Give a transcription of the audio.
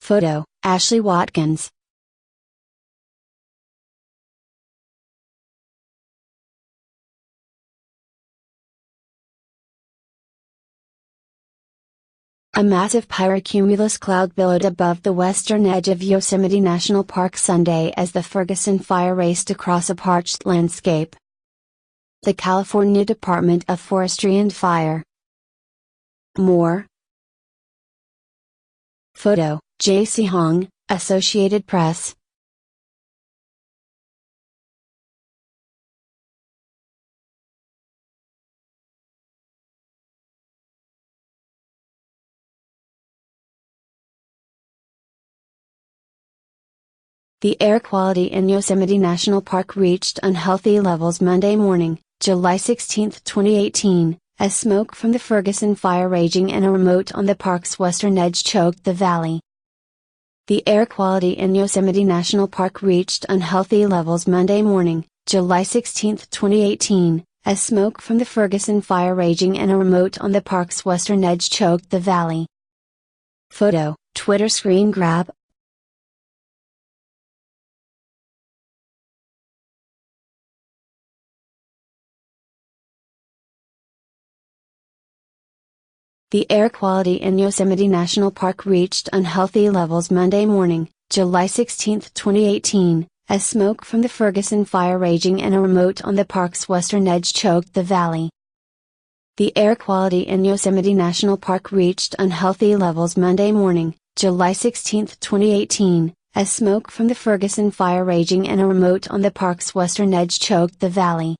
Photo, Ashley Watkins. A massive pyrocumulus cloud billowed above the western edge of Yosemite National Park Sunday as the Ferguson Fire raced across a parched landscape. The California Department of Forestry and Fire. More. Photo, J.C. Hong, Associated Press. The air quality in Yosemite National Park reached unhealthy levels Monday morning, July 16, 2018, as smoke from the Ferguson Fire raging in a remote on the park's western edge choked the valley. The air quality in Yosemite National Park reached unhealthy levels Monday morning, July 16, 2018, as smoke from the Ferguson Fire raging in a remote on the park's western edge choked the valley. Photo, Twitter screen grab. The air quality in Yosemite National Park reached unhealthy levels Monday morning, July 16, 2018, as smoke from the Ferguson Fire raging in a remote on the park's western edge choked the valley. The air quality in Yosemite National Park reached unhealthy levels Monday morning, July 16, 2018, as smoke from the Ferguson Fire raging in a remote on the park's western edge choked the valley.